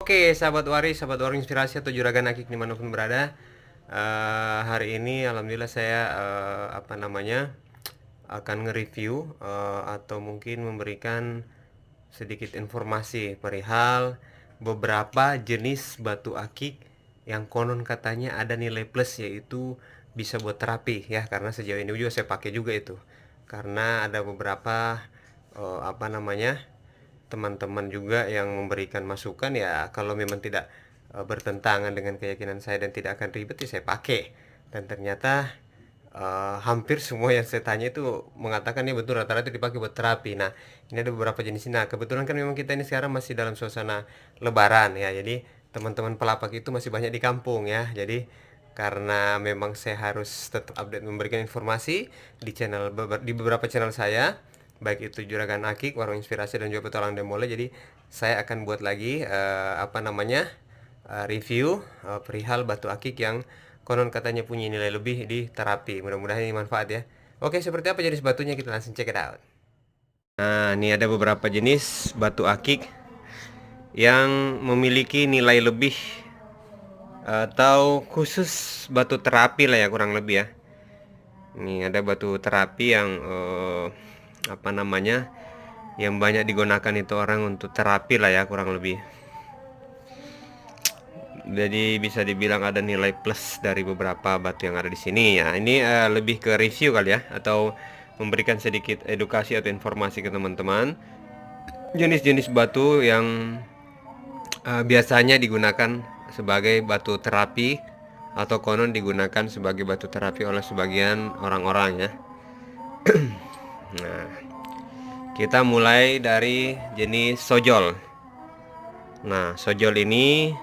Oke, sahabat waring inspirasi atau juragan akik dimanapun berada. Hari ini alhamdulillah saya akan nge-review atau mungkin memberikan sedikit informasi perihal beberapa jenis batu akik yang konon katanya ada nilai plus, yaitu bisa buat terapi ya, karena sejauh ini juga saya pakai juga itu. Karena ada beberapa teman-teman juga yang memberikan masukan, ya kalau memang tidak bertentangan dengan keyakinan saya dan tidak akan ribet ya saya pakai. Dan ternyata hampir semua yang saya tanya itu mengatakan ya betul, rata-rata dipakai buat terapi. Nah, ini ada beberapa jenis. Nah, kebetulan kan memang kita ini sekarang masih dalam suasana lebaran ya, jadi teman-teman pelapak itu masih banyak di kampung ya. Jadi karena memang saya harus tetap update memberikan informasi di beberapa channel saya, baik itu Juragan Akik, Warung Inspirasi, dan juga Petualang Demole. Jadi saya akan buat lagi review perihal batu akik yang konon katanya punya nilai lebih di terapi. Mudah-mudahan ini manfaat ya. Oke, seperti apa jenis batunya, kita langsung check it out. Nah, ini ada beberapa jenis batu akik yang memiliki nilai lebih atau khusus batu terapi lah ya, kurang lebih ya. Ini ada batu terapi yang yang banyak digunakan itu orang untuk terapi lah ya, kurang lebih. Jadi bisa dibilang ada nilai plus dari beberapa batu yang ada di sini ya. Ini lebih ke review kali ya, atau memberikan sedikit edukasi atau informasi ke teman-teman jenis-jenis batu yang biasanya digunakan sebagai batu terapi atau konon digunakan sebagai batu terapi oleh sebagian orang-orang ya. Nah, kita mulai dari jenis sojol. Nah, sojol ini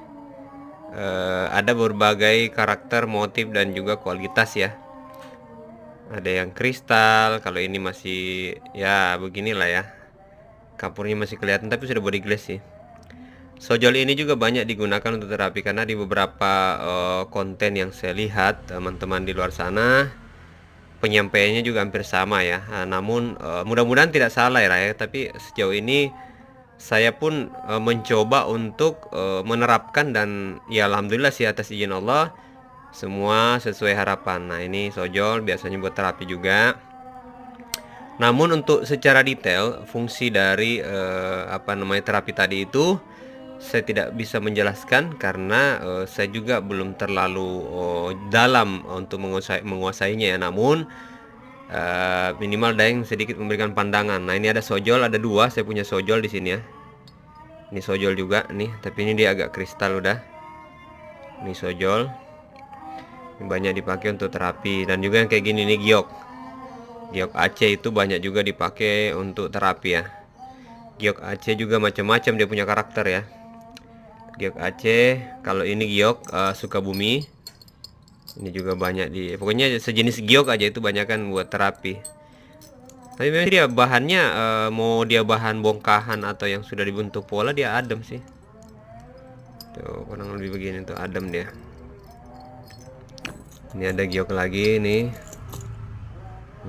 ada berbagai karakter, motif, dan juga kualitas ya. Ada yang kristal, kalau ini masih ya beginilah ya, kapurnya masih kelihatan tapi sudah body glass sih. Sojol ini juga banyak digunakan untuk terapi karena di beberapa konten yang saya lihat teman-teman di luar sana penyampaiannya juga hampir sama ya. Namun mudah-mudahan tidak salah ya, tapi sejauh ini saya pun mencoba untuk menerapkan, dan ya alhamdulillah sih atas izin Allah semua sesuai harapan. Nah, ini sojol biasanya buat terapi juga. Namun untuk secara detail fungsi dari terapi tadi itu saya tidak bisa menjelaskan karena saya juga belum terlalu dalam untuk menguasainya ya. Namun minimal Daeng sedikit memberikan pandangan. Nah, ini ada sojol, ada dua, saya punya sojol di sini ya. Ini sojol juga nih, tapi ini dia agak kristal udah. Ini sojol. Ini banyak dipakai untuk terapi, dan juga yang kayak gini nih giok. Giok Aceh itu banyak juga dipakai untuk terapi ya. Giok Aceh juga macam-macam dia punya karakter ya. Giok Aceh, kalau ini giok Sukabumi. Ini juga banyak pokoknya sejenis giok aja itu banyak kan buat terapi. Tapi memang dia bahannya mau dia bahan bongkahan atau yang sudah dibentuk pola, dia adem sih. Tuh kurang lebih begini tuh, adem dia. Ini ada giok lagi nih.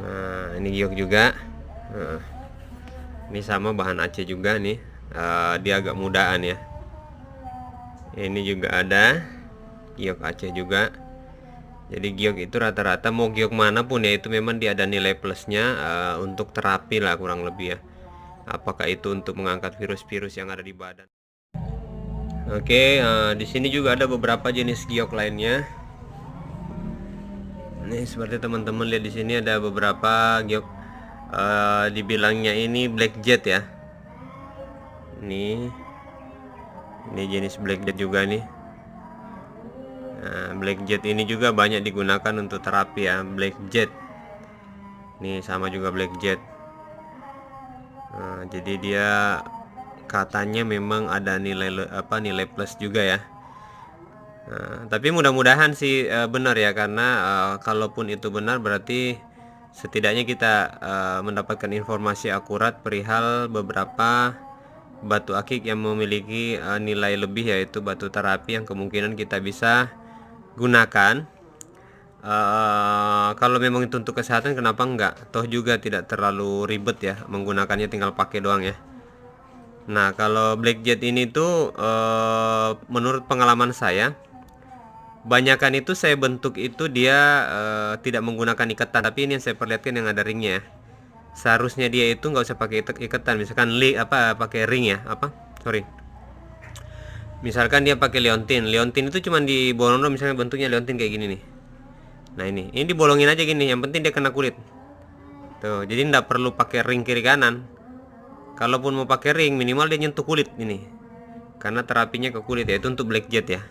Nah, ini giok juga. Nah, ini sama bahan Aceh juga nih. Dia agak mudaan ya. Ini juga ada giok Aceh juga. Jadi giok itu rata-rata mau giok manapun ya, itu memang dia ada nilai plusnya untuk terapi lah kurang lebih ya. Apakah itu untuk mengangkat virus-virus yang ada di badan. Oke, di sini juga ada beberapa jenis giok lainnya. Nih seperti teman-teman lihat di sini ada beberapa giok, dibilangnya ini black jet ya. Ini jenis black jet juga nih. Nah, black jet ini juga banyak digunakan untuk terapi ya, black jet. Ini sama juga black jet. Nah, jadi dia katanya memang ada nilai plus juga ya. Nah, tapi mudah-mudahan sih benar ya, karena kalaupun itu benar berarti setidaknya kita mendapatkan informasi akurat perihal beberapa batu akik yang memiliki nilai lebih, yaitu batu terapi yang kemungkinan kita bisa gunakan. Kalau memang itu untuk kesehatan, kenapa enggak? Toh juga tidak terlalu ribet ya menggunakannya, tinggal pakai doang ya. Nah, kalau black jet ini tuh menurut pengalaman saya, banyakan itu saya bentuk itu dia tidak menggunakan ikatan, tapi ini yang saya perlihatkan yang ada ringnya. Seharusnya dia itu nggak usah pakai ikatan, misalkan pakai ring ya, misalkan dia pakai liontin. Liontin itu cuma dibolong, misalnya bentuknya liontin kayak gini nih. Nah ini dibolongin aja gini, yang penting dia kena kulit. Tuh, jadi nggak perlu pakai ring kiri kanan. Kalaupun mau pakai ring, minimal dia nyentuh kulit ini, karena terapinya ke kulit ya. Itu untuk black jet ya.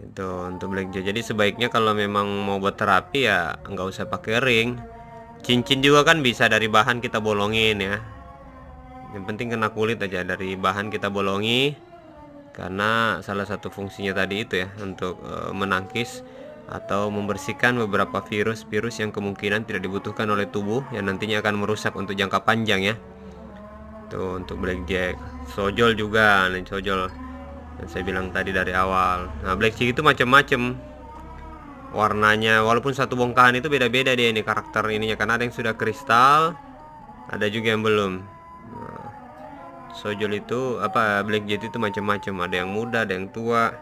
Itu untuk black jet. Jadi sebaiknya kalau memang mau buat terapi ya nggak usah pakai ring. Cincin juga kan bisa dari bahan kita bolongin ya. Yang penting kena kulit aja, dari bahan kita bolongi, karena salah satu fungsinya tadi itu ya, untuk menangkis atau membersihkan beberapa virus-virus yang kemungkinan tidak dibutuhkan oleh tubuh, yang nantinya akan merusak untuk jangka panjang ya. Tuh untuk blackjack. Sojol juga nih, sojol yang saya bilang tadi dari awal. Nah, blackjack itu macam-macam warnanya, walaupun satu bongkahan itu beda-beda dia ini karakter ininya, karena ada yang sudah kristal, ada juga yang belum. Nah, sojol itu blackjack itu macam-macam, ada yang muda, ada yang tua.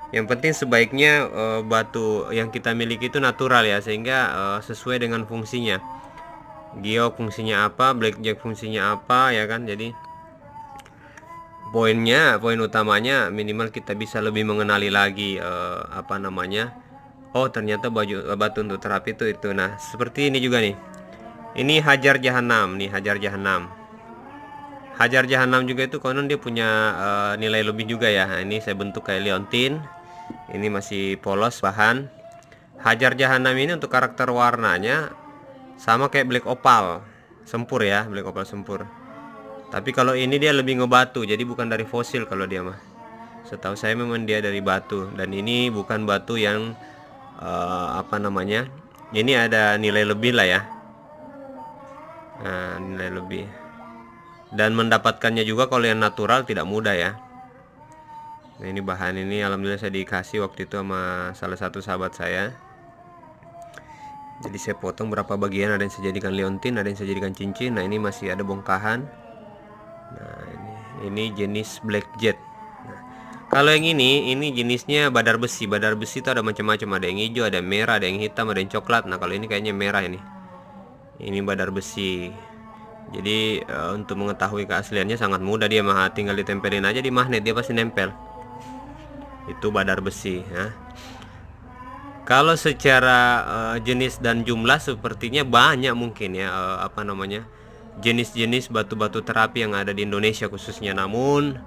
Yang penting sebaiknya batu yang kita miliki itu natural ya, sehingga sesuai dengan fungsinya. Giok fungsinya apa, blackjack fungsinya apa ya kan. Jadi poin utamanya minimal kita bisa lebih mengenali lagi oh ternyata batu untuk terapi itu. Nah seperti ini juga nih, ini Hajar Jahanam nih, Hajar Jahanam. Hajar Jahanam juga itu konon dia punya nilai lebih juga ya. Nah, ini saya bentuk kayak liontin, ini masih polos bahan. Hajar Jahanam ini untuk karakter warnanya sama kayak black opal sempur ya, black opal sempur. Tapi kalau ini dia lebih ngebatu, jadi bukan dari fosil kalau dia mah. Setahu saya memang dia dari batu, dan ini bukan batu yang ini ada nilai lebih lah ya. Nah, nilai lebih. Dan mendapatkannya juga kalau yang natural tidak mudah ya. Nah, ini bahan ini alhamdulillah saya dikasih waktu itu sama salah satu sahabat saya. Jadi saya potong berapa bagian, ada yang saya jadikan liontin, ada yang saya jadikan cincin. Nah ini masih ada bongkahan. Nah ini jenis black jet. Nah, kalau yang ini jenisnya badar besi. Badar besi itu ada macam-macam, ada yang hijau, ada yang merah, ada yang hitam, ada yang coklat. Nah kalau ini kayaknya merah ini. Ini badar besi. Jadi untuk mengetahui keasliannya sangat mudah, dia mah tinggal ditempelin aja di magnet, dia pasti nempel. Itu badar besi ya. Kalau secara jenis dan jumlah sepertinya banyak mungkin ya jenis-jenis batu-batu terapi yang ada di Indonesia khususnya. Namun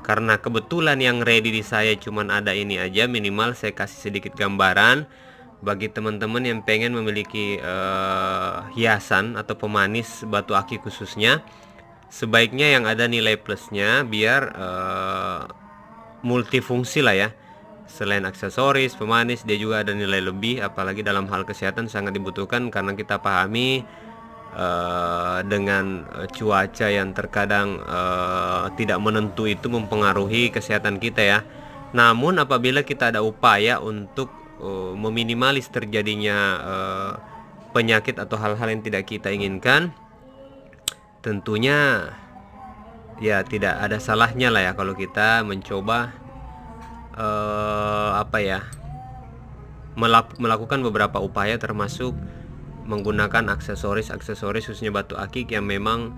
karena kebetulan yang ready di saya cuman ada ini aja, minimal saya kasih sedikit gambaran bagi teman-teman yang pengen memiliki hiasan atau pemanis batu aki khususnya. Sebaiknya yang ada nilai plusnya biar multifungsi lah ya. Selain aksesoris, pemanis, dia juga ada nilai lebih, apalagi dalam hal kesehatan sangat dibutuhkan, karena kita pahami dengan cuaca yang terkadang tidak menentu itu mempengaruhi kesehatan kita ya. Namun apabila kita ada upaya untuk meminimalis terjadinya penyakit atau hal-hal yang tidak kita inginkan, tentunya ya tidak ada salahnya lah ya kalau kita mencoba melakukan beberapa upaya, termasuk menggunakan aksesoris khususnya batu akik yang memang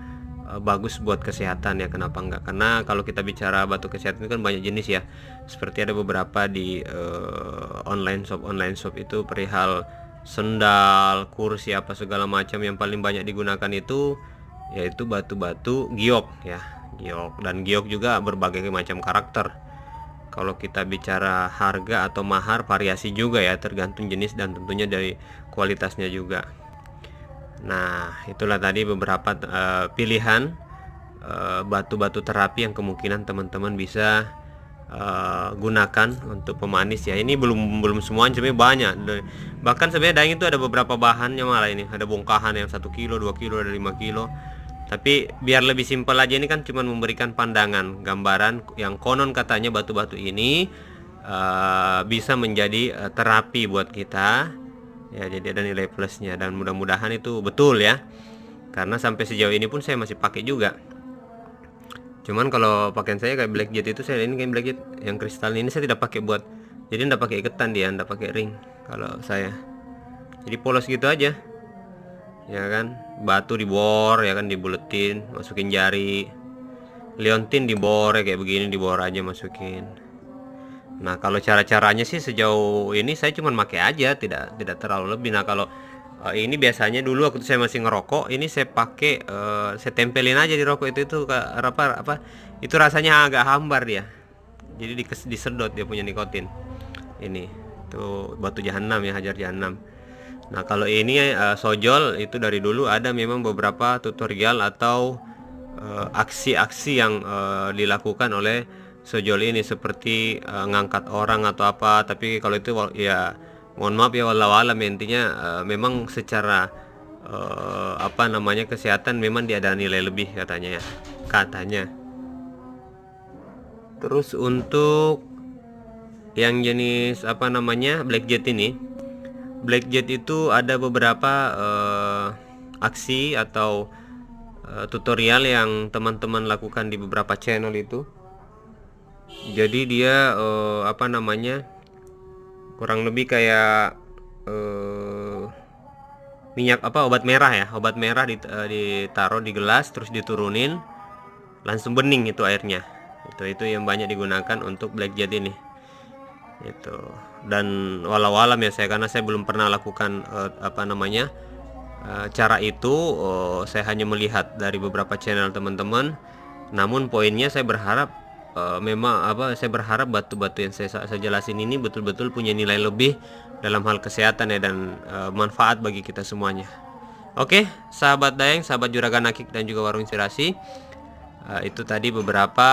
bagus buat kesehatan ya. Kenapa enggak? Karena kalau kita bicara batu kesehatan itu kan banyak jenis ya. Seperti ada beberapa di online shop itu perihal sendal, kursi apa segala macam, yang paling banyak digunakan itu yaitu batu-batu giok ya. Giok, dan giok juga berbagai macam karakter. Kalau kita bicara harga atau mahar, variasi juga ya, tergantung jenis dan tentunya dari kualitasnya juga. Nah itulah tadi beberapa pilihan batu-batu terapi yang kemungkinan teman-teman bisa gunakan untuk pemanis ya. Ini belum semuanya, sebenarnya banyak. Bahkan sebenarnya daeng itu ada beberapa bahannya malah, ini ada bongkahan yang 1 kilo, 2 kilo, ada 5 kilo. Tapi biar lebih simpel aja, ini kan cuma memberikan pandangan, gambaran yang konon katanya batu-batu ini bisa menjadi terapi buat kita ya. Jadi ada nilai plusnya, dan mudah-mudahan itu betul ya, karena sampai sejauh ini pun saya masih pakai juga. Cuman kalau pakaian saya kayak Black Jet itu, saya ini kayak Black Jet yang kristal ini saya tidak pakai buat, jadi tidak pakai iketan dia, tidak pakai ring kalau saya. Jadi polos gitu aja, ya kan. Batu dibor, ya kan, dibuletin, masukin jari. Liontin dibor ya, kayak begini dibor aja masukin. Nah kalau cara-caranya sih sejauh ini saya cuma pakai aja, tidak terlalu lebih. Nah kalau ini biasanya dulu waktu saya masih ngerokok, ini saya pakai saya tempelin aja di rokok itu apa itu rasanya agak hambar dia. Jadi disedot dia punya nikotin. Ini tuh batu jahanam ya, hajar jahanam. Nah kalau ini sojol itu dari dulu ada memang beberapa tutorial atau aksi-aksi yang dilakukan oleh sojol ini, seperti ngangkat orang atau apa. Tapi kalau itu ya mohon maaf ya, walau alam ya, intinya memang secara apa namanya kesehatan memang dia ada nilai lebih katanya ya, katanya. Terus untuk yang jenis apa namanya Black Jet ini, Black Jet itu ada beberapa aksi atau tutorial yang teman-teman lakukan di beberapa channel itu. Jadi dia apa namanya kurang lebih kayak minyak apa obat merah ya, obat merah ditaruh di gelas terus diturunin langsung bening itu airnya. Itu yang banyak digunakan untuk Black Jet ini. Itu. Dan walau alam ya saya, karena saya belum pernah lakukan apa namanya cara itu, saya hanya melihat dari beberapa channel teman-teman. Namun poinnya saya berharap memang apa, saya berharap batu-batu yang saya jelasin ini betul-betul punya nilai lebih dalam hal kesehatan ya, dan manfaat bagi kita semuanya. Oke, sahabat Daeng, sahabat Juragan Akik dan juga Warung Inspirasi, itu tadi beberapa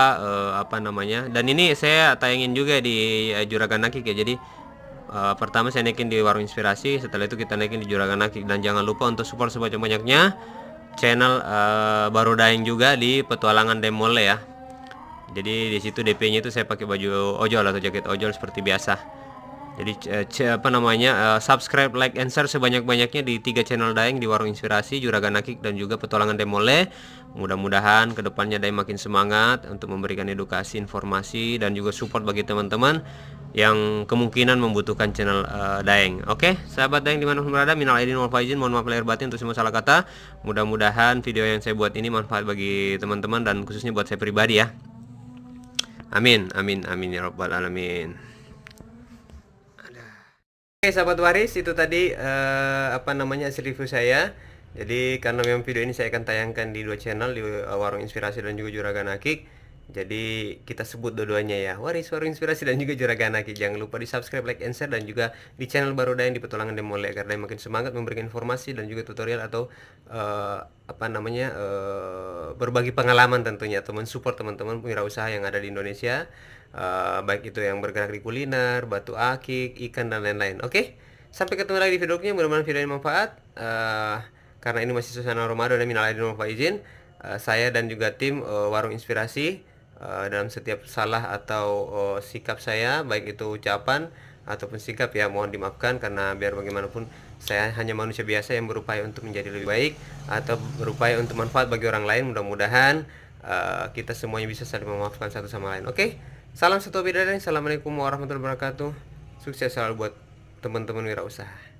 apa namanya, dan ini saya tayangin juga di Juragan Akik ya. Jadi pertama saya naikin di Warung Inspirasi, setelah itu kita naikin di Juragan Akik. Dan jangan lupa untuk support sebanyak-banyaknya channel Baru Daeng juga di Petualangan Demole ya. Jadi di situ DP-nya itu saya pakai baju ojol atau jaket ojol seperti biasa. Jadi apa namanya subscribe, like, and share sebanyak-banyaknya di 3 channel Daeng, di Warung Inspirasi, Juragan Akik, dan juga Petualangan Demole. Mudah-mudahan kedepannya Daeng makin semangat untuk memberikan edukasi, informasi, dan juga support bagi teman-teman yang kemungkinan membutuhkan channel Daeng. Oke, sahabat Daeng dimanapun berada, minal aidin wal faizin, mohon maaf lahir batin untuk semua salah kata. Mudah-mudahan video yang saya buat ini manfaat bagi teman-teman dan khususnya buat saya pribadi ya. Amin, amin, amin ya rabbal alamin. Oke sahabat waris, itu tadi apa namanya hasil review saya. Jadi karena memang video ini saya akan tayangkan di 2 channel, di Warung Inspirasi dan juga Juragan Akik. Jadi kita sebut dua-duanya ya, Waris, Warung Inspirasi, dan juga Juragan Akik. Jangan lupa di subscribe, like, and share, dan juga di channel Baru Daeng di Petualangan Demole, agar Daeng makin semangat memberikan informasi dan juga tutorial atau apa namanya berbagi pengalaman tentunya, atau mensupport teman-teman wirausaha yang ada di Indonesia. Baik itu yang bergerak di kuliner, batu akik, ikan, dan lain-lain. Oke, sampai ketemu lagi di video berikutnya. Mudah-mudahan video ini bermanfaat. Karena ini masih suasana Ramadan dan minal aidin wal faizin, saya dan juga tim Warung Inspirasi dalam setiap salah atau sikap saya, baik itu ucapan ataupun sikap ya, mohon dimaafkan, karena biar bagaimanapun saya hanya manusia biasa yang berupaya untuk menjadi lebih baik atau berupaya untuk manfaat bagi orang lain. Mudah-mudahan kita semuanya bisa saling memaafkan satu sama lain. Oke? Salam satu bidadari. Assalamualaikum warahmatullahi wabarakatuh. Sukses selalu buat teman-teman wirausaha.